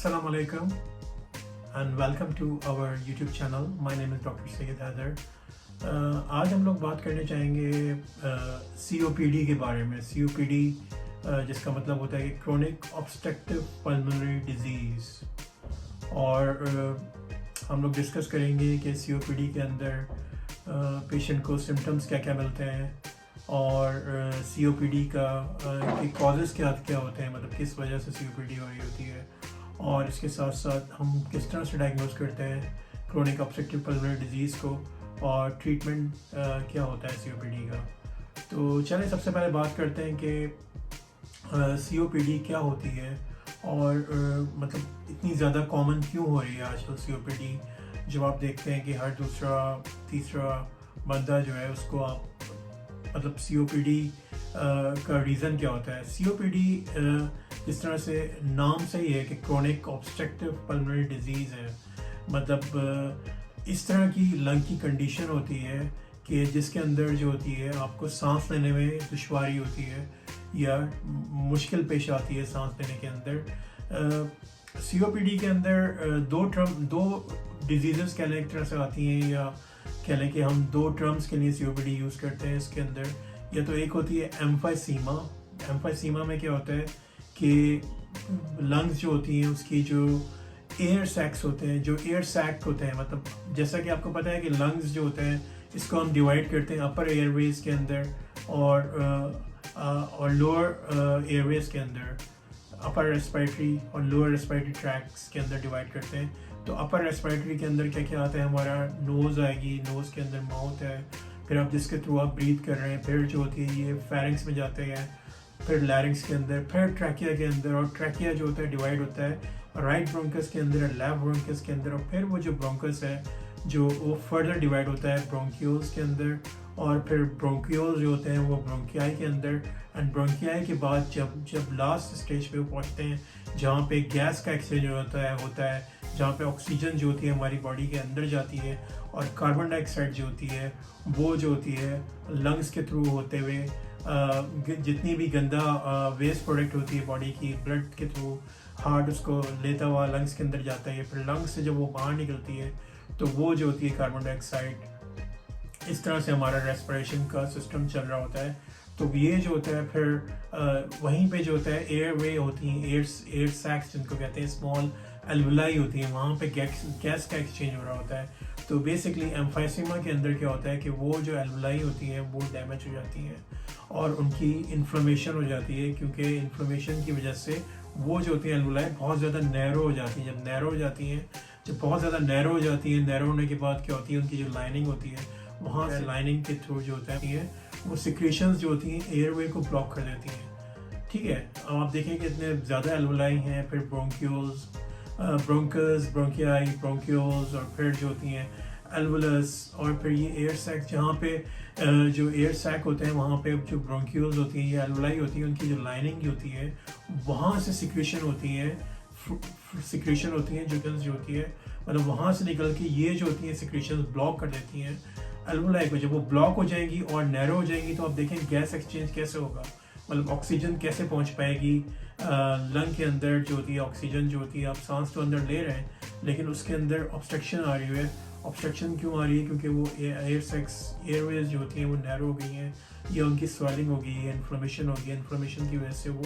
Assalamu alaikum and welcome to our YouTube channel. My name is Dr. Syed Haider. आज हम लोग बात करने चाहेंगे COPD के बारे में. COPD जिसका मतलब होता है कि क्रोनिक ऑब्स्ट्रक्टिव पल्मोनरी डिजीज़, और हम लोग डिस्कस करेंगे कि COPD के अंदर पेशेंट को सिम्टम्स क्या क्या मिलते हैं और COPD का कॉजेज़ क्या क्या होते हैं, मतलब किस वजह से COPD हो रही होती है, और इसके साथ साथ हम किस तरह से डायग्नोज करते हैं क्रोनिक ऑब्स्ट्रक्टिव पल्मोनरी डिजीज़ को, और ट्रीटमेंट क्या होता है COPD का. तो चलें सबसे पहले बात करते हैं कि COPD क्या होती है और मतलब इतनी ज़्यादा कॉमन क्यों हो रही है आजकल COPD. जब आप देखते हैं कि हर दूसरा तीसरा बंदा जो है उसको आप मतलब COPD का रीज़न क्या होता है. COPD जिस तरह से नाम से ही है कि क्रोनिक ऑब्स्ट्रक्टिव पल्मोनरी डिजीज़ है, मतलब इस तरह की लंग की कंडीशन होती है कि जिसके अंदर जो होती है आपको सांस लेने में दुश्वारी होती है या मुश्किल पेश आती है सांस लेने के अंदर. COPD के अंदर दो डिजीज़ कह लें एक तरह से आती हैं, या कह लें कि हम दो टर्म्स के लिए COPD यूज़ करते हैं इसके अंदर. या तो एक होती है एम्फाइसीमा. एम्फाइसीमा में क्या होता है कि लंग्स जो होती हैं उसकी जो एयर सैक्स होते हैं, जो एयर सैक होते हैं, मतलब जैसा कि आपको पता है कि लंग्स जो होते हैं इसको हम डिवाइड करते हैं अपर एयरवेज के अंदर और लोअर एयरवेज के अंदर, अपर रेस्पिरेटरी और लोअर रेस्पिरेटरी ट्रैक्ट्स के अंदर डिवाइड करते हैं. तो अपर रेस्पिरेटरी के अंदर क्या क्या आता है, हमारा नोज़ आएगी, नोज़ के अंदर माउथ है, फिर आप जिसके थ्रू आप ब्रीथ कर रहे हैं, फिर जो होती है ये फेरिंग्स में जाते हैं, फिर लैरिंग्स के अंदर, फिर ट्रैकिया के अंदर, और ट्रैकिया जो होता है डिवाइड होता है राइट ब्रोंकस के अंदर, लेफ्ट ब्रोंकस के अंदर, और फिर वो जो ब्रोंकस है जो वो फर्दर डिवाइड होता है ब्रोंक्यूल्स के अंदर, और फिर ब्रोंक्यूल्स जो होते हैं वो ब्रोंकियाई के अंदर, एंड ब्रोंकियाई के बाद जब लास्ट स्टेज पे वो पहुंचते हैं जहाँ पे गैस का एक्सचेंज होता है जहाँ पे ऑक्सीजन जो होती है हमारी बॉडी के अंदर जाती है, और कार्बन डाइऑक्साइड जो होती है वो जो होती है लंग्स के थ्रू होते हुए जितनी भी गंदा वेस्ट प्रोडक्ट होती है बॉडी की, ब्लड के थ्रू हार्ट उसको लेता हुआ लंग्स के अंदर जाता है, फिर लंग्स से जब वो बाहर निकलती है तो वो जो होती है कार्बन डाइऑक्साइड, इस तरह से हमारा रेस्पिरेशन का सिस्टम चल रहा होता है. तो ये जो होता है फिर वहीं पे जो होता है एयर वे होती हैं, एयर सैक्स जिनको कहते हैं, स्मॉल एल्वुलाई होती हैं, वहाँ पे गैस का एक्सचेंज हो रहा होता है. तो बेसिकली एम्फाइसीमा के अंदर क्या होता है कि वो जो एल्वुलाई होती हैं वो डैमेज हो जाती हैं और उनकी इन्फ्लेमेशन हो जाती है, क्योंकि इन्फ्लेमेशन की वजह से वो जो होती है एल्वुलाई बहुत ज़्यादा नैरो हो जाती हैं. जब बहुत ज़्यादा नैरो हो जाती है, नैरो होने के बाद क्या होती है उनकी जो लाइनिंग होती है वहाँ से लाइनिंग के थ्रू जो होता है वो सिक्रेशंस जो होती हैं एयरवे को ब्लॉक कर देती हैं. ठीक है, अब आप देखें कि इतने ज़्यादा एल्वुलाई हैं, फिर ब्रोंक्यूल्स, ब्रोंकस, ब्रोंकियाई, ब्रोंक्यूल्स, और फिर जो होती हैं एल्वुलस, और फिर ये एयर सैक, जहाँ पे जो एयर सैक होते हैं वहाँ पे जो ब्रोंक्यूल्स होती हैं या एल्वुलाई होती है उनकी जो लाइनिंग होती है वहाँ से सिक्रेशन होती है जुगल्स जो होती है, मतलब वहाँ से निकल के ये जो होती हैं सिक्रेशन ब्लॉक कर देती हैं एल्वुलाई को. जब वो ब्लॉक हो जाएंगी और नैरो हो जाएंगी तो आप देखें गैस एक्सचेंज कैसे होगा, मतलब ऑक्सीजन कैसे पहुँच पाएगी लंग के अंदर. जो होती है ऑक्सीजन जो होती है आप सांस तो अंदर ले रहे हैं लेकिन उसके अंदर ऑब्स्ट्रक्शन आ रही है. ऑब्स्ट्रक्शन क्यों आ रही है? क्योंकि वो एयरवेज जो होती हैं वो नैरो हो गई हैं, या उनकी स्वेलिंग हो गई है, इन्फ्लेमेशन हो गई है, इन्फ्लेमेशन की वजह से वो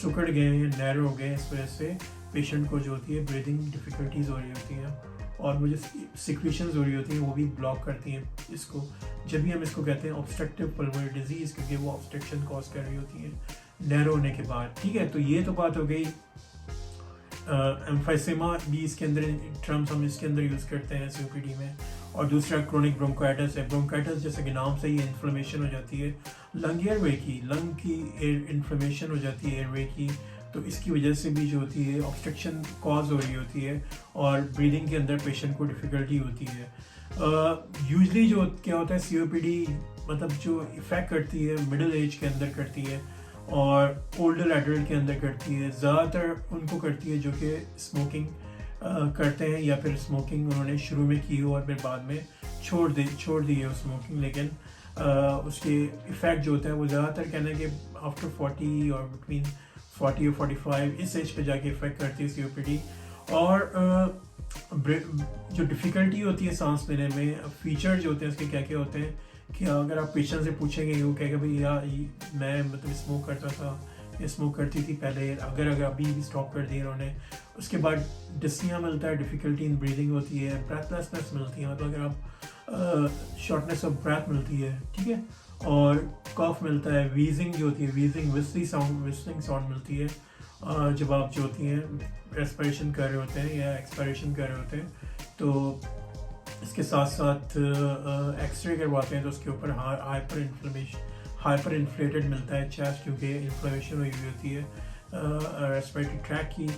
सुकड़ गए हैं, नैरो हो गए हैं. इस वजह से पेशेंट को जो होती है ब्रीदिंग डिफ़िकल्टीज हो रही होती हैं, और वो जो सिक्रेशंस हो रही होती हैं वो भी ब्लॉक करती हैं इसको. जब भी हम इसको कहते हैं ऑब्स्ट्रक्टिव पल्मोनरी डिजीज़, क्योंकि वो ऑब्स्ट्रक्शन कॉज कर रही होती है नैरो होने के बाद. ठीक है, तो ये तो बात हो गई एम्फाइसेमा भी इसके अंदर टर्म्स हम इसके अंदर यूज़ करते हैं COPD में. और दूसरा क्रोनिक ब्रोंकाइटिस है. ब्रोंकाइटिस जैसे कि नाम से ही इन्फ्लेमेशन हो जाती है लंग की इन्फ्लेमेशन हो जाती है एयरवे की, तो इसकी वजह से भी जो होती है ऑब्स्ट्रक्शन कॉज हो रही होती है और ब्रीदिंग के अंदर पेशेंट को डिफ़िकल्टी होती है. यूजली जो क्या होता है COPD मतलब जो इफ़ेक्ट करती है मिडिल एज के अंदर करती है और ओल्डर एडल्ट के अंदर करती है. ज़्यादातर उनको करती है जो कि स्मोकिंग करते हैं या फिर स्मोकिंग उन्होंने शुरू में की हो और फिर बाद में छोड़ दी है स्मोकिंग. लेकिन उसके इफ़ेक्ट जो होता है वो ज़्यादातर कहना है कि आफ्टर 40 और बिटवीन 40 और 45 इस एज पे जाके इफ़ेक्ट करती है COPD. और जो डिफ़िकल्टी होती है सांस लेने में, फीचर जो होते हैं इसके क्या क्या होते हैं कि अगर आप पेशेंट से पूछेंगे वो कहेगा भैया मैं मतलब स्मोक करता था या स्मोक करती थी पहले, अगर अभी भी स्टॉप कर दिया उन्होंने, उसके बाद डिस्निया मिलता है, डिफ़िकल्टी इन ब्रीदिंग होती है, ब्रेथलेसनेस मिलती है, मतलब अगर आप शॉर्टनेस ऑफ ब्रेथ मिलती है, ठीक है, और कॉफ मिलता है, वीजिंग जो होती है, वीजिंग विस्लिंग साउंड मिलती है जब आप जो होती हैं रेस्पिरेशन कर रहे होते हैं या एक्सपायरेशन कर रहे होते हैं। तो इसके साथ साथ एक्सरे करवाते हैं तो उसके ऊपर हाइपर इन्फ्लेटेड मिलता है चेस्ट, क्योंकि इन्फ्लेमेशन हुई हुई होती है रेस्पिरेटरी ट्रैक की,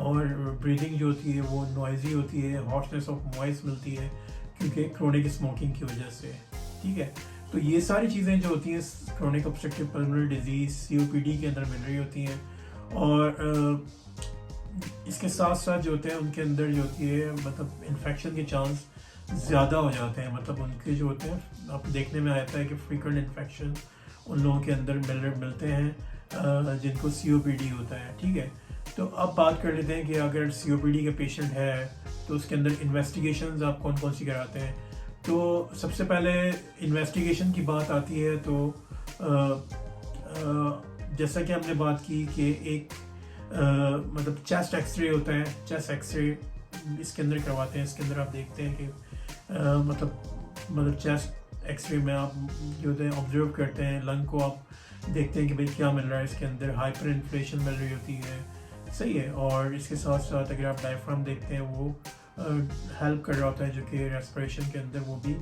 और ब्रीदिंग जो होती है वो नॉइजी होती है, हॉर्सनेस ऑफ वॉइस मिलती है क्योंकि क्रोनिक स्मोकिंग की वजह से, ठीक है। तो ये सारी चीज़ें जो होती हैं chronic obstructive pulmonary disease COPD के अंदर मिल रही होती हैं, और इसके साथ साथ जो होते हैं उनके अंदर जो होती है मतलब इन्फेक्शन के चांस ज़्यादा हो जाते हैं, मतलब उनके जो होते हैं आप देखने में आता है कि फ्रीक्वेंट इन्फेक्शन उन लोगों के अंदर मिलते हैं जिनको COPD होता है, ठीक है। तो अब बात कर लेते हैं कि अगर COPD का पेशेंट है तो उसके अंदर इन्वेस्टिगेशंस आप कौन कौन सी कराते हैं। तो सबसे पहले इन्वेस्टिगेशन की बात आती है तो जैसा कि हमने बात की कि एक मतलब चेस्ट एक्सरे होता है, चेस्ट एक्सरे इसके अंदर करवाते हैं। इसके अंदर आप देखते हैं कि मतलब चेस्ट एक्सरे में आप जो होते हैं ऑब्जर्व करते हैं लंग को, आप देखते हैं कि भाई क्या मिल रहा है इसके अंदर, हाइपर इन्फ्लेशन मिल रही होती है, सही है। और इसके साथ साथ अगर आप डायफ्राम देखते हैं वो हेल्प कर रहा होता है, जो कि रेस्पिरेशन के अंदर वो भी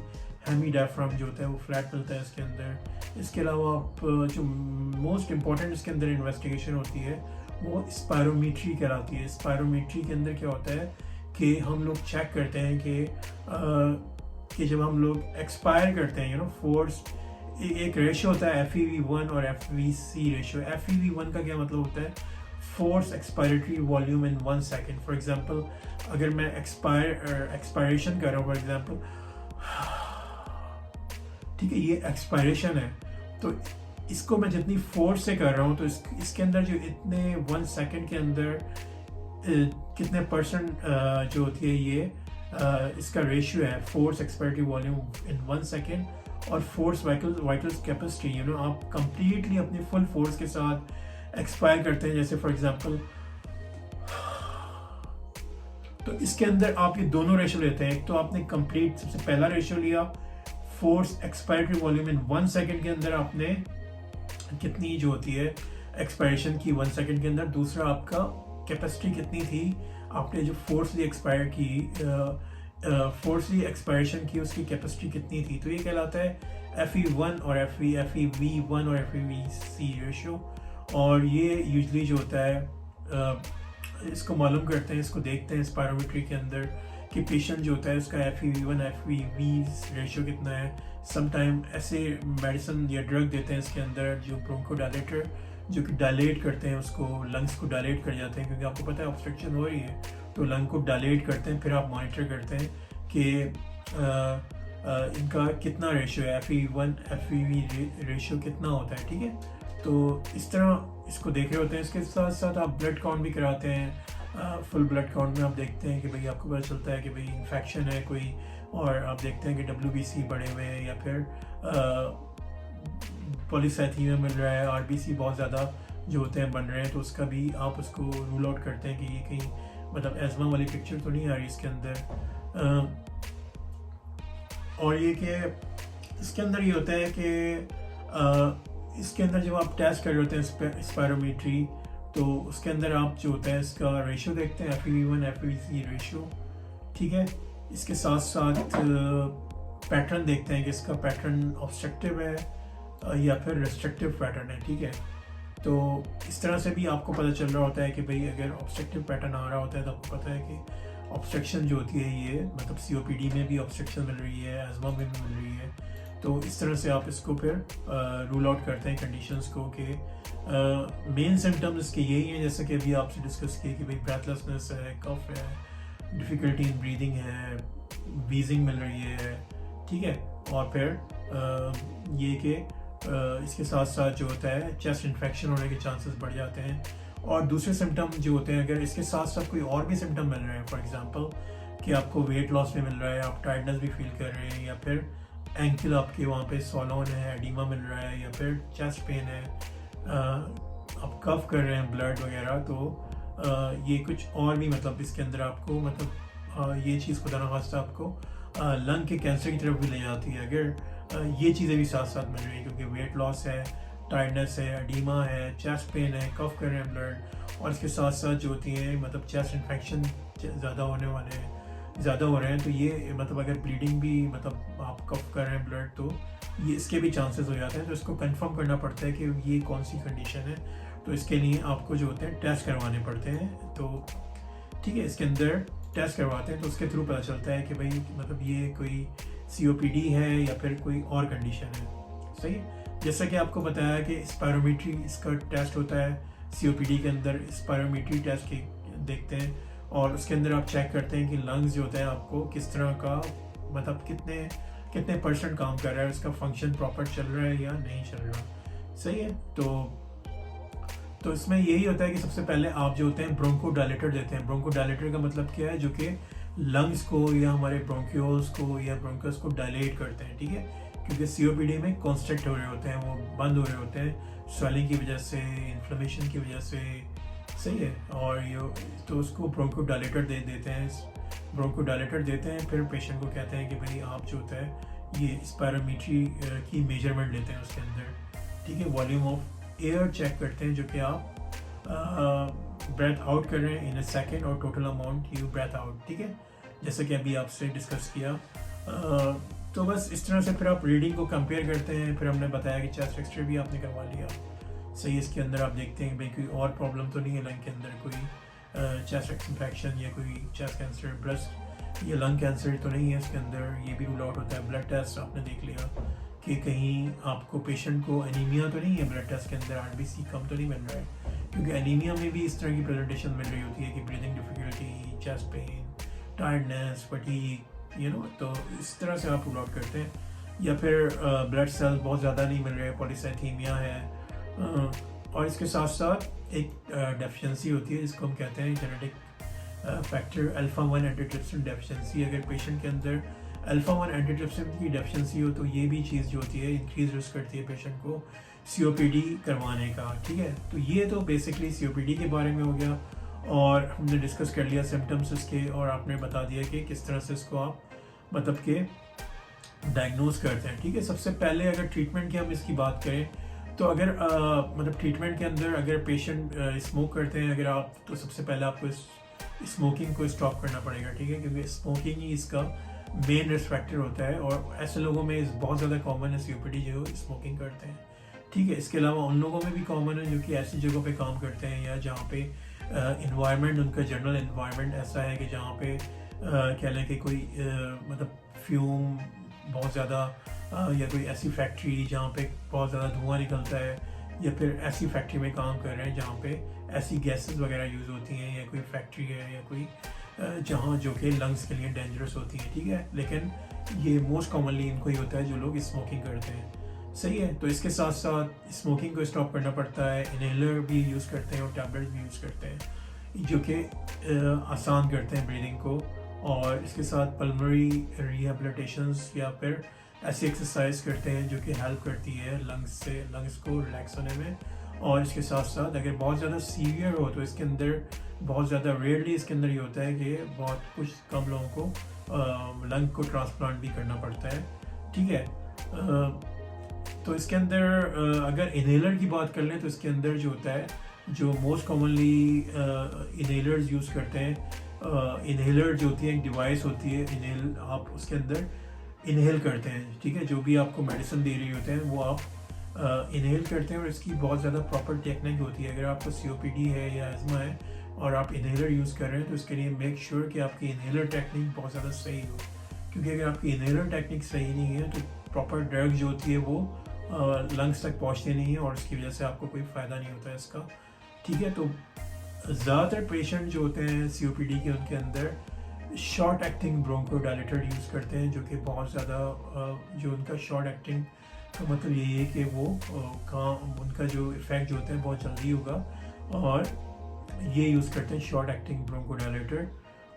हेमी डायफ्राम जो होता है वो फ्लैट मिलता है इसके अंदर। इसके अलावा आप जो मोस्ट इम्पॉर्टेंट इसके अंदर इन्वेस्टिगेशन होती है वो स्पायरोमीट्री कहलाती है। स्पायरोमीट्री के अंदर क्या होता है कि हम लोग चेक करते हैं कि जब हम लोग एक्सपायर करते हैं फोर्स, एक रेशियो होता है FEV1 और FVC रेशियो। FEV1 का क्या मतलब होता है, force expiratory volume in 1 second. For example अगर मैं एक्सपायरेशन कर रहा हूँ, फॉर एग्जांपल, ठीक है, ये एक्सपायरेशन है, तो इसको मैं जितनी फोर्स से कर रहा हूँ तो इसके अंदर जो इतने 1 सेकेंड के अंदर कितने परसेंट जो होती है ये इसका रेशियो है, फोर्स एक्सपायरेटरी वॉल्यूम इन 1 सेकेंड और फोर्स वाइटल कैपेसिटी। आप कंप्लीटली अपनी फुल फोर्स के साथ एक्सपायर करते हैं, जैसे फॉर एग्जांपल, तो इसके अंदर आप ये दोनों रेशियो लेते हैं। एक तो आपने कंप्लीट सबसे पहला रेशियो लिया, फोर्स एक्सपायरेटरी वॉल्यूम इन 1 सेकेंड के अंदर आपने कितनी जो होती है एक्सपायरेशन की 1 सेकेंड के अंदर। दूसरा आपका कैपेसिटी कितनी थी, आपने जो फोर्सली एक्सपायर की फोर्सली एक्सपायरेशन की उसकी कैपेसिटी कितनी थी। तो ये कहलाता है FE1 और FEV1 और FEVC रेशियो। और ये यूजली जो होता है इसको मालूम करते हैं, इसको देखते हैं स्पायरोमेट्री के अंदर कि पेशेंट जो होता है उसका FEV1 FEV रेशियो कितना है। समटाइम ऐसे मेडिसिन या ड्रग देते हैं इसके अंदर जो ब्रोंकोडायलेटर, जो कि डायलेट करते हैं उसको, लंग्स को डायलेट कर जाते हैं, क्योंकि आपको पता है ऑब्स्ट्रक्शन हो रही है तो लंग को डायलेट करते हैं। फिर आप मॉनिटर करते हैं कि इनका कितना रेशियो है, FEV1 FEV रेशियो कितना होता है, ठीक है। तो इस तरह इसको देख रहे होते हैं। इसके साथ साथ आप ब्लड काउंट भी कराते हैं। फुल ब्लड काउंट में आप देखते हैं कि भाई आपको पता चलता है कि भाई इन्फेक्शन है कोई, और आप देखते हैं कि WBC बढ़े हुए हैं या फिर पॉलीसाइथीमिया मिल रहा है, RBC बहुत ज़्यादा जो होते हैं बन रहे हैं, तो उसका भी आप उसको रूल आउट करते हैं कि ये कहीं मतलब एज़मा वाली पिक्चर तो नहीं आ रही इसके अंदर। और ये कि इसके अंदर ये होता है कि इसके अंदर जब आप टेस्ट कर रहे होते हैं स्पायरोमेट्री, तो उसके अंदर आप जो होता है इसका रेशियो देखते हैं, FEV1 FEVC रेशियो, ठीक है। इसके साथ साथ पैटर्न देखते हैं कि इसका पैटर्न ऑब्स्ट्रक्टिव है या फिर रेस्ट्रिक्टिव पैटर्न है, ठीक है। तो इस तरह से भी आपको पता चल रहा होता है कि भाई अगर ऑब्स्ट्रक्टिव पैटर्न आ रहा होता है तो आपको पता है कि ऑब्स्ट्रक्शन जो होती है ये मतलब COPD में भी ऑब्स्ट्रक्शन मिल रही है, एज़मा में भी मिल रही है। तो इस तरह से आप इसको फिर रूल आउट करते हैं कंडीशंस को कि मेन सिम्टम्स इसके यही हैं, जैसे कि अभी आपसे डिस्कस किए कि भाई ब्रेथलेसनेस है, कफ है, डिफ़िकल्टी इन ब्रीदिंग है, वीजिंग मिल रही है, ठीक है। और फिर ये कि इसके साथ साथ जो होता है चेस्ट इन्फेक्शन होने के चांसेस बढ़ जाते हैं। और दूसरे सिम्टम जो होते हैं, अगर इसके साथ साथ कोई और भी सिम्टम मिल रहे हैं, फॉर एग्जांपल कि आपको वेट लॉस भी मिल रहा है, आप टायर्डनेस भी फील कर रहे हैं, या फिर एंकल आपके वहाँ पे स्वॉलोन है, एडिमा मिल रहा है, या फिर चेस्ट पेन है, आप कफ कर रहे हैं ब्लड वगैरह, तो ये कुछ और भी मतलब इसके अंदर आपको मतलब ये चीज़ खुदा न खास्ता आपको लंग के कैंसर की तरफ भी ले जाती है, अगर ये चीज़ें भी साथ साथ मिल रही हैं, क्योंकि वेट लॉस है, टायर्डनेस है, एडिमा है, चेस्ट पेन है, कफ कर रहे हैं ब्लड, और इसके साथ साथ जो होती हैं मतलब चेस्ट इन्फेक्शन ज़्यादा होने वाले हैं, ज़्यादा हो रहे हैं, तो ये मतलब अगर ब्लीडिंग भी मतलब आप कफ कर रहे हैं ब्लड, तो ये इसके भी चांसेस हो जाते हैं। तो इसको कंफर्म करना पड़ता है कि ये कौन सी कंडीशन है, तो इसके लिए आपको जो होते हैं टेस्ट करवाने पड़ते हैं। तो ठीक है, इसके अंदर टेस्ट करवाते हैं तो उसके थ्रू पता चलता है कि भाई मतलब ये कोई COPD है या फिर कोई और कंडीशन है। सही है, जैसा कि आपको बताया कि स्पायरोमीट्री इसका टेस्ट होता है, COPD के अंदर स्पायरोमीट्री टेस्ट के देखते हैं, और उसके अंदर आप चेक करते हैं कि लंग्स जो होता है आपको किस तरह का मतलब कितने % काम कर रहा है, उसका फंक्शन प्रॉपर चल रहा है या नहीं चल रहा। सही है, तो इसमें यही होता है कि सबसे पहले आप जो होते हैं ब्रोंकोडायलेटर देते हैं। ब्रोंकोडायलेटर का मतलब क्या है, जो कि लंग्स को या हमारे ब्रोंक्यूल्स को या ब्रोंकस को डायलेट करते हैं। ठीक है, क्योंकि COPD में कॉन्स्ट्रिक्ट हो रहे होते हैं, वो बंद हो रहे होते हैं स्वेलिंग की वजह से, इन्फ्लेमेशन की वजह से। सही है, और ये तो उसको ब्रोंकोडायलेटर दे देते हैं, ब्रोंकोडायलेटर देते हैं, फिर पेशेंट को कहते हैं कि भाई आप जो होता है ये स्पायरोमीट्री की मेजरमेंट लेते हैं उसके अंदर। ठीक है, वॉल्यूम ऑफ एयर चेक करते हैं जो कि आप ब्रेथ आउट कर रहे हैं इन अ सेकेंड, और total amount you breath out. ठीक है, जैसे कि अभी आपसे डिस्कस किया। तो बस इस तरह से फिर आप रीडिंग को कंपेयर करते हैं। फिर हमने बताया कि चेस्ट एक्सरे भी आपने करवा लिया। सही, इसके अंदर आप देखते हैं भाई कोई और प्रॉब्लम तो नहीं है लंग के अंदर, कोई चेस्ट इन्फेक्शन या कोई चेस्ट कैंसर, ब्रेस्ट या लंग कैंसर तो नहीं है इसके अंदर, ये भी रूल आउट होता है। ब्लड टेस्ट आपने देख लिया कि कहीं आपको पेशेंट को एनीमिया तो नहीं है ब्लड टेस्ट के अंदर, RBC कम तो नहीं मिल रहा है, क्योंकि एनीमिया में भी इस तरह की प्रेजेंटेशन मिल रही होती है कि breathing difficulty, chest pain, tiredness, fatigue, तो इस तरह से आप रूल आउट करते हैं। या फिर ब्लड सेल्स बहुत ज़्यादा नहीं मिल रहे, पॉलीसाइथीमिया है, और इसके साथ साथ एक डेफिशिएंसी होती है जिसको हम कहते हैं जेनेटिक फैक्टर अल्फा-1 एंटीट्रिप्सिन डेफिशिएंसी। अगर पेशेंट के अंदर अल्फा-1 एंटीट्रिप्सिन की डेफिशिएंसी हो तो ये भी चीज़ जो होती है इंक्रीज रिस्क करती है पेशेंट को COPD करवाने का। ठीक है, तो ये तो बेसिकली COPD के बारे में हो गया, और हमने डिस्कस कर लिया सिम्टम्स इसके, और आपने बता दिया कि किस तरह से इसको आप मतलब के डायग्नोज करते हैं। ठीक है, सबसे पहले अगर ट्रीटमेंट की हम इसकी बात करें तो अगर मतलब ट्रीटमेंट के अंदर अगर पेशेंट स्मोक करते हैं अगर आप, तो सबसे पहले आपको स्मोकिंग को स्टॉप करना पड़ेगा। ठीक है, क्योंकि स्मोकिंग ही इसका मेन रिस्क फैक्टर होता है, और ऐसे लोगों में बहुत ज़्यादा कॉमन है COPD जो स्मोकिंग करते हैं। ठीक है, इसके अलावा उन लोगों में भी कॉमन है जो कि ऐसी जगहों पे काम करते हैं या जहाँ पे इन्वायरमेंट, उनका जनरल इन्वायरमेंट ऐसा है कि जहाँ पे कह लें कि कोई मतलब फ्यूम बहुत ज़्यादा, या कोई ऐसी फैक्ट्री जहाँ पे बहुत ज़्यादा धुआं निकलता है, या फिर ऐसी फैक्ट्री में काम कर रहे हैं जहाँ पे ऐसी गैसेस वगैरह यूज़ होती हैं, या कोई फैक्ट्री है या कोई जहाँ जो कि लंग्स के लिए डेंजरस होती है। ठीक है, लेकिन ये मोस्ट कॉमनली इनको ही होता है जो लोग स्मोकिंग करते हैं। सही है, तो इसके साथ साथ स्मोकिंग को स्टॉप करना पड़ता है। इनहेलर भी यूज़ करते हैं और टैबलेट्स भी यूज़ करते हैं जो कि आसान करते हैं ब्रीदिंग को, और इसके साथ पल्मोनरी रिहेबिलिटेशंस या फिर ऐसी एक्सरसाइज करते हैं जो कि हेल्प करती है लंग्स को रिलैक्स होने में। और इसके साथ साथ अगर बहुत ज़्यादा सीवियर हो तो इसके अंदर बहुत ज़्यादा रेयरली इसके अंदर ये होता है कि बहुत कुछ कम लोगों को लंग को ट्रांसप्लांट भी करना पड़ता है। ठीक है, तो इसके अंदर अगर इनहेलर की बात कर लें तो इसके अंदर जो होता है, जो मोस्ट कॉमनली इनहेलर्स यूज़ करते हैं, इनहेलर जो होती है एक डिवाइस होती है, इनहेल आप उसके अंदर इनहेल करते हैं। ठीक है, जो भी आपको मेडिसिन दे रही होते हैं वो आप इनहेल करते हैं, और इसकी बहुत ज़्यादा प्रॉपर टेक्निक होती है। अगर आपको COPD है या एज़मा है और आप इनहेलर यूज़ कर रहे हैं तो इसके लिए मेक श्योर कि आपकी इनहेलर टेक्निक बहुत ज़्यादा सही हो, क्योंकि अगर आपकी इनहेलर टेक्निक सही नहीं है तो प्रॉपर ड्रग जो होती है वो लंग्स तक पहुँचती नहीं है, और उसकी वजह से आपको कोई फ़ायदा नहीं होता है इसका। ठीक है, तो ज़्यादातर पेशेंट जो होते हैं COPD के, उनके अंदर शॉर्ट एक्टिंग ब्रोंकोडायलेटर यूज़ करते हैं, जो कि बहुत ज़्यादा जो उनका शॉर्ट एक्टिंग का मतलब यही है कि वो उनका जो इफ़ेक्ट जो होता है बहुत जल्दी होगा, और ये यूज़ करते हैं शॉर्ट एक्टिंग ब्रोंकोडायलेटर।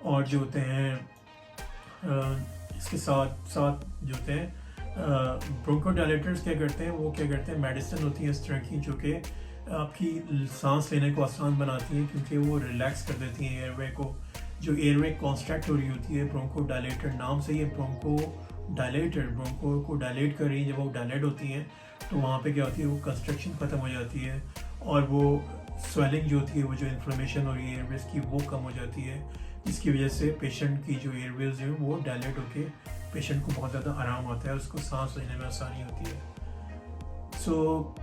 और जो होते हैं इसके साथ साथ जो होते हैं ब्रोंकोडायलेटर्स क्या करते हैं, वो क्या करते हैं, मेडिसिन होती है इस तरह की जो कि आपकी सांस लेने को आसान बनाती है, क्योंकि वो रिलैक्स कर देती हैं एयरवे को। जो एयरवे कॉन्स्ट्रैक्ट हो रही होती है, ब्रोंकोडायलेटर नाम से ये ब्रोंकोडायलेटर, ब्रोंको को डायलेट कर रही है। जब वो डायलेट होती हैं तो वहाँ पे क्या होती है, वो कंस्ट्रक्शन ख़त्म हो जाती है और वो स्वेलिंग जो होती है, वो जो इन्फ्लेमेशन हो रही है एयरवेज की, वो कम हो जाती है, जिसकी वजह से पेशेंट की जो एयरवेज है वो डायलेट होके पेशेंट को बहुत ज़्यादा आराम आता है, उसको सांस लेने में आसानी होती है। सो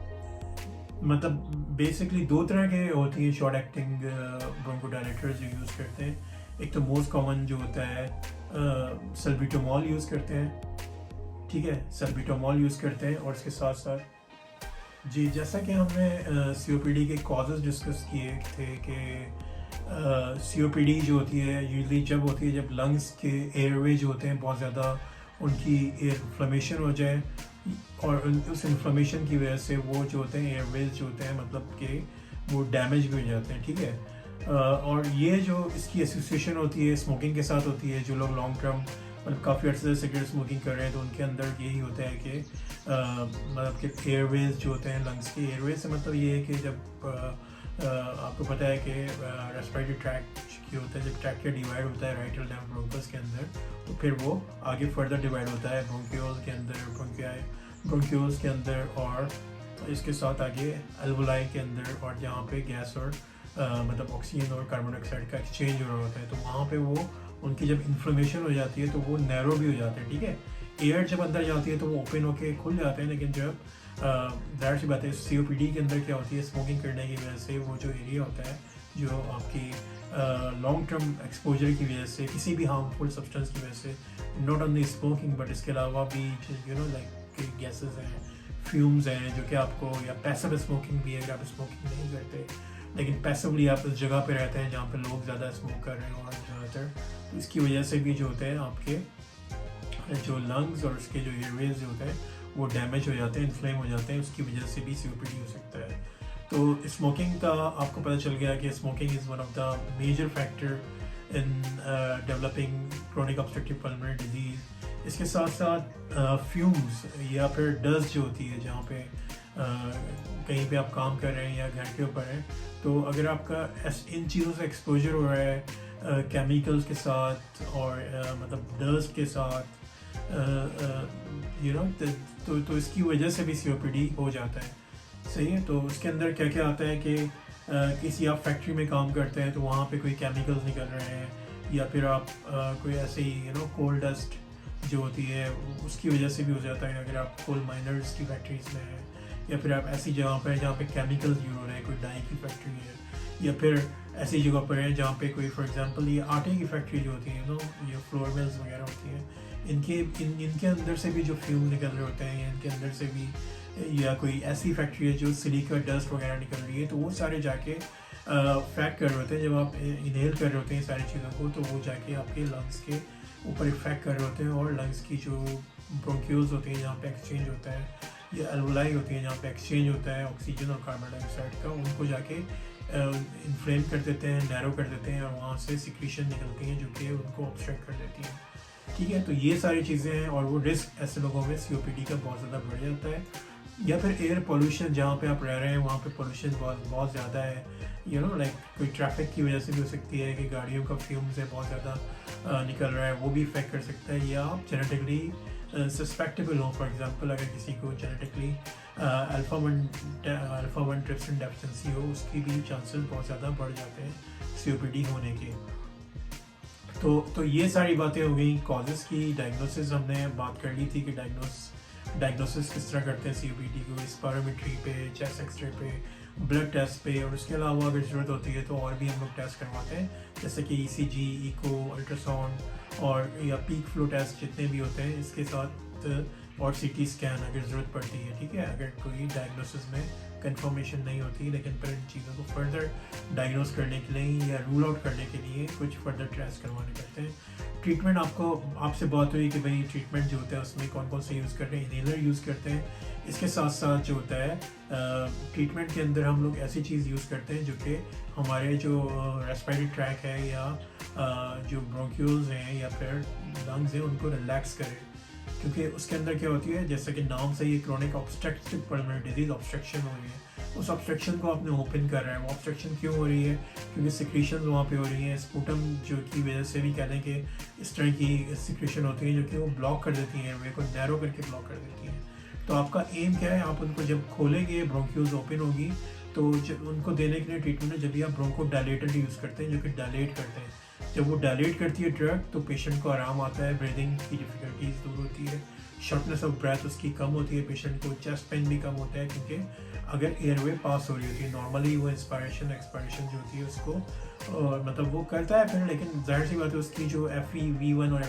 मतलब बेसिकली दो तरह के होती है शॉर्ट एक्टिंग ब्रोंकोडायलेटर्स जो यूज़ करते हैं। एक तो मोस्ट कॉमन जो होता है सल्बुटामॉल यूज़ करते हैं, ठीक है, सल्बुटामॉल यूज़ करते हैं। और इसके साथ साथ जी, जैसा कि हमने COPD के कॉजेज़ डिस्कस किए थे कि COPD जो होती है यूजली जब होती है जब लंग्स के एयरवे जो होते हैं बहुत ज़्यादा उनकी इन्फ्लेमेशन हो जाए, और उस इन्फ्लेमेशन की वजह से वो जो होते हैं एयरवेज जो होते हैं मतलब कि वो डैमेज भी हो जाते हैं, ठीक है। और ये जो इसकी एसोसिएशन होती है स्मोकिंग के साथ होती है। जो लोग लॉन्ग टर्म मतलब काफ़ी अर्से से सिगरेट स्मोकिंग कर रहे हैं तो उनके अंदर यही होता है कि मतलब कि एयरवेज जो होते हैं लंग्स के एयरवेज से मतलब ये है कि जब आपको पता है कि रेस्पिरेटरी ट्रैक्ट की होता है, जब ट्रैक्ट डिवाइड होता है राइट एंड ब्रोंकस के अंदर, तो फिर वो आगे फर्दर डिवाइड होता है ब्रोंकियोल्स के अंदर, ब्रोंकियोल्स के अंदर, और इसके साथ आगे एल्वोलाई के अंदर, और जहाँ पे गैस और मतलब ऑक्सीजन और कार्बन डाइऑक्साइड का एक्सचेंज हो रहा होता है, तो वहाँ पे वो उनकी जब इन्फ्लेमेशन हो जाती है तो वो नैरो भी हो जाते हैं, ठीक है। एयर जब अंदर जाती है तो वो ओपन होके खुल जाते हैं, लेकिन जब ज़ाहिर सी बात है COPD के अंदर क्या होती है, स्मोकिंग करने की वजह से वो जो एरिया होता है जो आपकी लॉन्ग टर्म एक्सपोजर की वजह से किसी भी हार्मफुल सब्सटेंस की वजह से, नॉट ओनली स्मोकिंग बट इसके अलावा भी लाइक गैसेस हैं, फ्यूम्स हैं जो कि आपको, या पैसिव स्मोकिंग भी है अगर आप स्मोकिंग नहीं करते लेकिन पैसिवली आप उस जगह पे रहते हैं जहाँ पे लोग ज़्यादा स्मोक कर रहे हैं और ज़्यादातर, तो इसकी वजह से भी जो होते हैं आपके जो लंग्स और उसके जो एयरवेज जो होते हैं वो डैमेज हो जाते हैं, इन्फ्लेम हो जाते हैं, उसकी वजह से भी COPD हो सकता है। तो स्मोकिंग का आपको पता चल गया कि smoking is one of the major factor in developing chronic obstructive pulmonary disease. इसके साथ साथ फ्यूम्स या फिर डस्ट जो होती है, जहाँ पे कहीं पे आप काम कर रहे हैं या घर के ऊपर हैं, तो अगर आपका इन चीज़ों से एक्सपोजर हो रहा है केमिकल्स के साथ और मतलब डस्ट के साथ तो इसकी वजह से भी COPD हो जाता है, सही है। तो उसके अंदर क्या क्या आता है कि किसी आप फैक्ट्री में काम करते हैं तो वहाँ पे कोई केमिकल्स निकल रहे हैं, या फिर आप कोई ऐसे ही कोल डस्ट जो होती है उसकी वजह से भी हो जाता है अगर आप कोल माइनर्स की फैक्ट्रीज में हैं, या फिर आप ऐसी जगह पर हैं जहाँ पे केमिकल्स यूज हो रहे हैं, कोई डाई की फैक्ट्री है, या फिर ऐसी जगह पर है जहाँ पे कोई फॉर एग्जांपल ये आटे की फैक्ट्री जो होती है ये फ्लोर मिल्स वगैरह होती हैं, इनके अंदर से भी जो फ्यूम निकल रहे होते हैं, या इनके अंदर से भी, या कोई ऐसी फैक्ट्री है जो सिलिका डस्ट वगैरह निकल रही है, तो वो सारे जाके फैक्ट कर रहे होते हैं। जब आप इनहेल कर रहे होते हैं सारी चीज़ों को, तो वो जाके आपके लंग्स के ऊपर इफेक्ट कर रहे होते हैं, और लंग्स की जो ब्रोंक्यूल्स होती हैं जहाँ पे एक्सचेंज होता है, या एल्वोलाई होती है जहाँ पे एक्सचेंज होता है ऑक्सीजन और कार्बन डाइऑक्साइड का, उनको जाके इन्फ्लेम कर देते हैं, नैरो कर देते हैं, और वहाँ से सिक्रीशन निकलती हैं जो कि उनको ऑब्स्ट्रक्ट कर देती हैं, ठीक है। तो ये सारी चीज़ें हैं, और वो रिस्क ऐसे लोगों में COPD का बहुत ज़्यादा बढ़ जाता है। या फिर एयर पोल्यूशन, जहाँ पे आप रह रहे हैं वहाँ पे पोल्यूशन बहुत ज़्यादा है, लाइक कोई ट्रैफिक की वजह से भी हो सकती है कि गाड़ियों का फ्यूम से बहुत ज़्यादा निकल रहा है, वो भी इफेक्ट कर सकता है। या आप जेनेटिकली सस्पेक्टेबल हो, फॉर एग्जांपल अगर किसी को genetically alpha one trypsin deficiency हो, उसकी भी चांसेस बहुत ज़्यादा बढ़ जाते हैं COPD होने के। तो ये सारी बातें हो गई कॉजेज़ की। डायग्नोसिस हमने बात कर ली थी कि डायग्नोसिस किस तरह करते हैं COPD को, स्पायरोमेट्री पे, चेस्ट एक्सरे पे, ब्लड टेस्ट पे, और उसके अलावा अगर ज़रूरत होती है तो और भी हम लोग टेस्ट करवाते हैं, जैसे कि ECG, इको, अल्ट्रासाउंड और या पीक फ्लो टेस्ट जितने भी होते हैं। इसके साथ और सीटी स्कैन अगर ज़रूरत पड़ती है, ठीक है, अगर कोई डायग्नोसिस में कंफर्मेशन नहीं होती, लेकिन फिर इन चीज़ों को फर्दर डायग्नोस करने के लिए या रूल आउट करने के लिए कुछ फर्दर टेस्ट करवाने पड़ते हैं। ट्रीटमेंट आपसे बात हुई कि भाई ट्रीटमेंट जो होता है उसमें कौन कौन से यूज़ करते हैं, इनहेलर यूज़ करते हैं। इसके साथ साथ जो होता है ट्रीटमेंट के अंदर हम लोग ऐसी चीज़ यूज़ करते हैं जो कि हमारे जो रेस्पिरेटरी ट्रैक है या जो ब्रोंक्यूल्स हैं या फिर लंग्स हैं उनको रिलैक्स करे, क्योंकि उसके अंदर क्या होती है, जैसे कि नाम से ये chronic obstructive pulmonary disease obstruction हो रही है, उस ऑब्स्ट्रक्शन को आपने ओपन कर रहा है। वो ऑब्स्ट्रक्शन क्यों हो रही है? क्योंकि सिक्रीशन वहाँ पे हो रही है, स्पूटम जो की वजह से भी कह लें कि इस तरह की सिक्रीशन होती है जो कि वो ब्लॉक कर देती हैं, वे को नैरो करके ब्लॉक कर देती हैं। तो आपका एम क्या है, आप उनको जब खोलेंगे ब्रोंक्यूल्स ओपन होगी तो उनको देने के लिए ट्रीटमेंट है जब भी आप ब्रोंको डायलेटर यूज़ करते हैं जो कि डायलेट करते हैं। जब वो डायलेट करती है ड्रग तो पेशेंट को आराम आता है, ब्रीदिंग की डिफ़िकल्टीज दूर होती है, शॉर्टनेस ऑफ ब्रेथ उसकी कम होती है, पेशेंट को चेस्ट पेन भी कम होता है, क्योंकि अगर एयरवे पास हो रही होती है नॉर्मली वो इंस्पायरेशन एक्सपायरेशन जो होती है उसको मतलब वो करता है फिर, लेकिन जाहिर सी बात है उसकी जो FEV1 और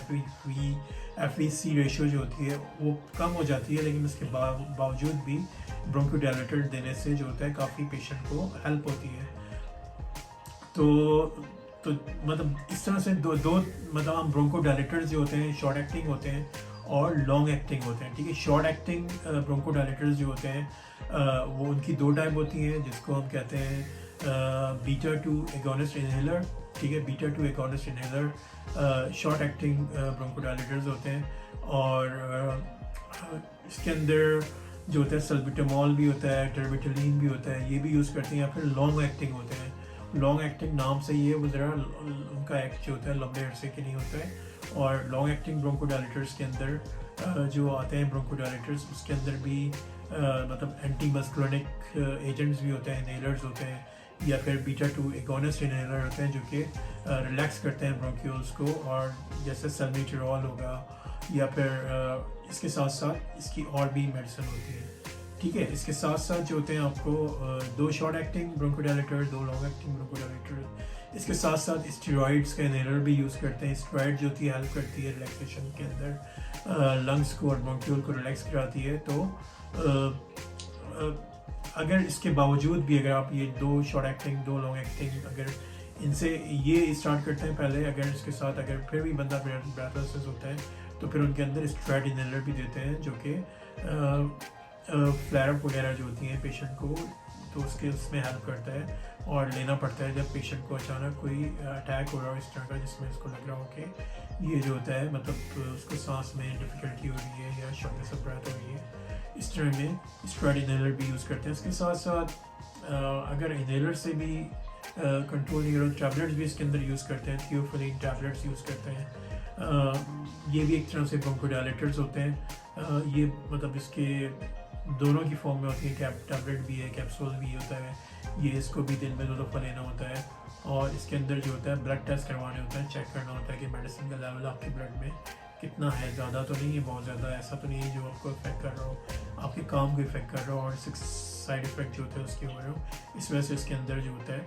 FVC रेशियो जो होती है वो कम हो जाती है, लेकिन उसके बावजूद भी ब्रोंकोडायलेटर देने से जो होता है काफ़ी पेशेंट को हेल्प होती है। तो मतलब इस तरह से दो मतलब हम ब्रोंकोडायलेटर्स जो होते हैं शॉर्ट एक्टिंग होते हैं और लॉन्ग एक्टिंग होते हैं, ठीक है। शॉर्ट एक्टिंग ब्रोंकोडायलेटर्स जो होते हैं वो उनकी दो टाइप होती हैं, जिसको हम कहते हैं बीटा-2 एगोनिस्ट इनहेलर, ठीक है। Beta two agonist inhaler short acting bronchodilators होते हैं, और इसके अंदर जो होता है सल्बुटामॉल भी होता है, टर्बिटोलिन भी होता है, ये भी यूज़ करते हैं। या फिर लॉन्ग एक्टिंग होते हैं। लॉन्ग एक्टिंग नाम से ये वो ज़रा उनका एक्ट जो होता है लंबे अरसे के नहीं होता है। और लॉन्ग एक्टिंग ब्रोंकोडायलेटर्स के अंदर जो आते हैं ब्रोंकोडायलेटर्स उसके अंदर भी मतलब एंटी मस्कुलिनिक एजेंट्स भी होते हैं, इनहेलर्स होते हैं, या फिर बीटा-2 एगोनिस्ट इनहेलर होते हैं जो कि रिलैक्स करते हैं ब्रोंक्यूल्स को, और जैसे सल्मीटेरॉल होगा, या फिर इसके साथ साथ इसकी और भी मेडिसिन होती है, ठीक है। इसके साथ साथ जो होते हैं आपको दो शॉर्ट एक्टिंग ब्रोंकोडायलेटर, दो लॉन्ग एक्टिंग ब्रोंकोडायलेटर। इसके साथ साथ स्टेरॉइड्स का इनहेलर भी यूज़ करते हैं। स्टेरॉइड जो होती है हेल्प करती है रिलैक्सेशन के अंदर, लंग्स को और ब्रोंक्यूल को रिलैक्स कराती है। तो अगर इसके बावजूद भी अगर आप ये दो शॉर्ट एक्टिंग दो लॉन्ग एक्टिंग अगर इनसे ये स्टार्ट करते हैं पहले, अगर इसके साथ अगर फिर भी बंदा ब्रेथलेसनेस होता है तो फिर उनके अंदर स्टेरॉइड इनहेलर भी देते हैं जो कि फ्लेयर अप वगैरह जो होती हैं पेशेंट को, तो उसमें हेल्प करता है। और लेना पड़ता है जब पेशेंट को अचानक कोई अटैक हो रहा हो इस तरह का, जिसमें इसको लग रहा हो कि ये जो होता है मतलब उसको सांस में डिफ़िकल्टी हो रही है या शॉर्टनेस ऑफ ब्रेथ हो रही है, इस तरह में स्टेरॉइड इनहेलर भी यूज़ करते हैं। इसके साथ साथ अगर इनहेलर से भी कंट्रोल नहीं हो रहा, टैबलेट्स भी इसके अंदर यूज़ करते हैं, थियोफिलिन टैबलेट्स यूज़ करते हैं। ये भी एक तरह से ब्रोंकोडायलेटर्स होते हैं। ये मतलब इसके दोनों की फॉर्म में होती है, टैबलेट भी है, कैप्सूल भी होता है। ये इसको भी दिन में 2 दफ़ा लेना होता है, और इसके अंदर जो होता है ब्लड टेस्ट करवाने होता है, चेक करना होता है कि मेडिसिन का लेवल आपके ब्लड में कितना है, ज़्यादा तो नहीं है, बहुत ज़्यादा ऐसा तो नहीं है जो आपको इफेक्ट कर रहा हो, आपके काम को इफेक्ट कर रहा हो और साइड इफेक्ट जो होते हैं उसके हो रहे हो। इस वजह से इसके अंदर जो होता है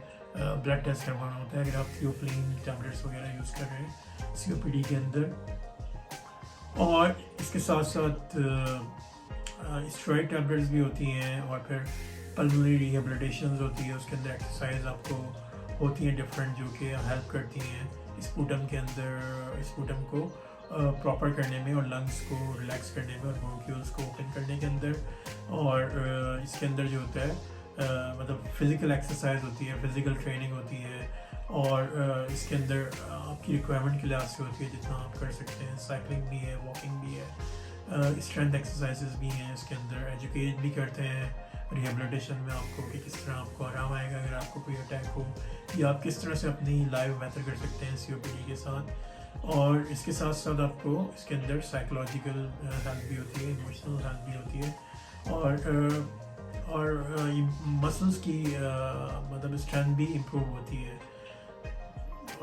ब्लड टेस्ट करवाना होता है अगर आप थियोफिलिन टैबलेट्स वगैरह यूज़ कर रहे हैं COPD के अंदर। और इसके साथ साथ स्टेरॉइड टैबलेट्स भी होती हैं, और फिर पल्मोनरी रिहेबिलिटेशन होती है, उसके अंदर एक्सरसाइज आपको होती हैं डिफरेंट जो कि हेल्प करती हैं स्पूटम के अंदर, स्पूटम को प्रॉपर करने में और लंग्स को रिलैक्स करने में और ब्रोंक्यूल्स को ओपन करने के अंदर। और इसके अंदर जो होता है मतलब फिज़िकल एक्सरसाइज होती है, फिज़िकल ट्रेनिंग होती है, और इसके अंदर आपकी रिक्वायरमेंट के लिहाज से होती है जितना आप कर सकते हैं। साइकिलिंग भी है, वॉकिंग भी है, स्ट्रेंथ एक्सरसाइजेस भी हैं इसके अंदर, एजुकेट भी करते हैं रिहेबिलिटेशन में आपको कि किस तरह आपको आराम आएगा अगर आपको कोई अटैक हो, या आप किस तरह से अपनी लाइफ बेहतर कर सकते हैं COPD के साथ। और इसके साथ साथ आपको इसके अंदर साइकोलॉजिकल हेल्प भी होती है, इमोशनल हेल्प भी होती है, और मसल्स की मतलब स्ट्रेंथ भी इम्प्रूव होती है।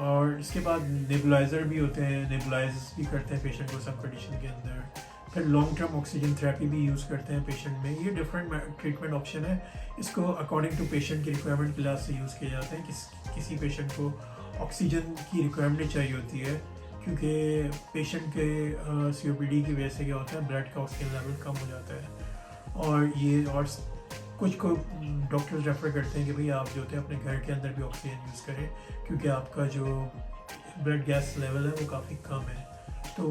और इसके बाद नेबुलाइज़र भी होते हैं, नेबुलाइज भी करते हैं पेशेंट को सब कंडीशन के अंदर। फिर लॉन्ग टर्म ऑक्सीजन थेरेपी भी यूज़ करते हैं पेशेंट में। ये डिफरेंट ट्रीटमेंट ऑप्शन है, इसको अकॉर्डिंग टू पेशेंट की रिक्वायरमेंट के लिहाज से यूज़ किए जाते हैं। किसी पेशेंट को ऑक्सीजन की रिक्वायरमेंट चाहिए होती है क्योंकि पेशेंट के COPD की वजह से क्या होता है, ब्लड का ऑक्सीजन लेवल कम हो जाता है। और ये और कुछ को डॉक्टर्स रेफ़र करते हैं कि भाई आप जो होते हैं अपने घर के अंदर भी ऑक्सीजन यूज़ करें, क्योंकि आपका जो ब्लड गैस लेवल है वो काफ़ी कम है। तो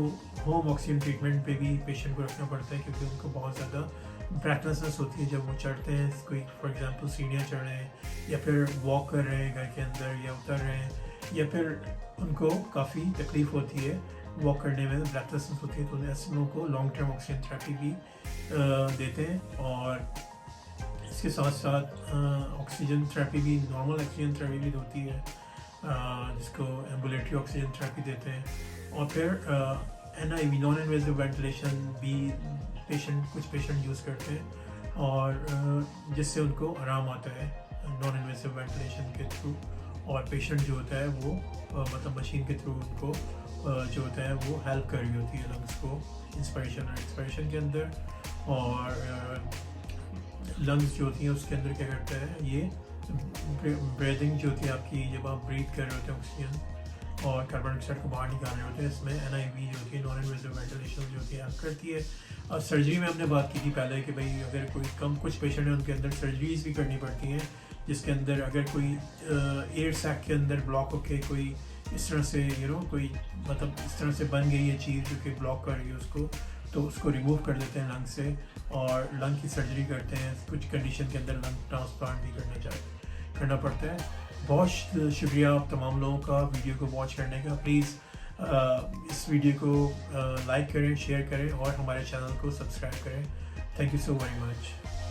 होम ऑक्सीजन ट्रीटमेंट पे भी पेशेंट को रखना पड़ता है, क्योंकि उनको बहुत ज़्यादा ब्रेथलेसनेस होती है जब वो चढ़ते हैं, कोई फॉर एग्जांपल सीढ़ियाँ चढ़ रहे हैं या फिर वॉक कर रहे हैं घर के अंदर या उतर रहे हैं, या फिर उनको काफ़ी तकलीफ़ होती है वॉक करने में, ब्रेथलेसनेस होती है। तो ऐसे लोगों को लॉन्ग टर्म ऑक्सीजन थेरेपी भी देते हैं। और इसके साथ साथ ऑक्सीजन थेरेपी भी, नॉर्मल ऑक्सीजन थेरेपी भी होती है, जिसको एम्बुलेटरी ऑक्सीजन थेरेपी देते हैं। और फिर NIV, नॉन इन्वेसिव वेंटिलेशन भी कुछ पेशेंट यूज़ करते हैं, और जिससे उनको आराम आता है नॉन इन्वेसिव वेंटिलेशन के थ्रू। और पेशेंट जो होता है वो मतलब मशीन के थ्रू उनको जो होता है वो हेल्प कर रही होती है लंग्स को इंस्पायरेशन और एक्सपायरेशन के अंदर। और लंग्स जो होती हैं उसके अंदर क्या करता है, ये ब्रीदिंग जो होती है आपकी, जब आप ब्रीथ कर रहे होते हैं ऑक्सीजन और कार्बन डाइऑक्साइड को बाहर निकाल रहे होते हैं, इसमें NIV जो होती है, नॉन इन्वेसिव वेंटिलेशन जो होती है हेल्प करती है। और सर्जरी में हमने बात की थी पहले कि भाई अगर कोई कुछ पेशेंट है उनके अंदर सर्जरीज भी करनी पड़ती हैं, जिसके अंदर अगर कोई एयर सैक के अंदर ब्लॉक होके कोई इस तरह से कोई मतलब इस तरह से बन गई है चीज़ जो कि ब्लॉक कर रही है उसको, तो उसको रिमूव कर देते हैं लंग से और लंग की सर्जरी करते हैं। कुछ कंडीशन के अंदर लंग ट्रांसप्लांट भी करना पड़ता है। बहुत शुक्रिया आप तमाम लोगों का वीडियो को वॉच करने का। प्लीज़ इस वीडियो को लाइक करें, शेयर करें और हमारे चैनल को सब्सक्राइब करें। Thank you so very much.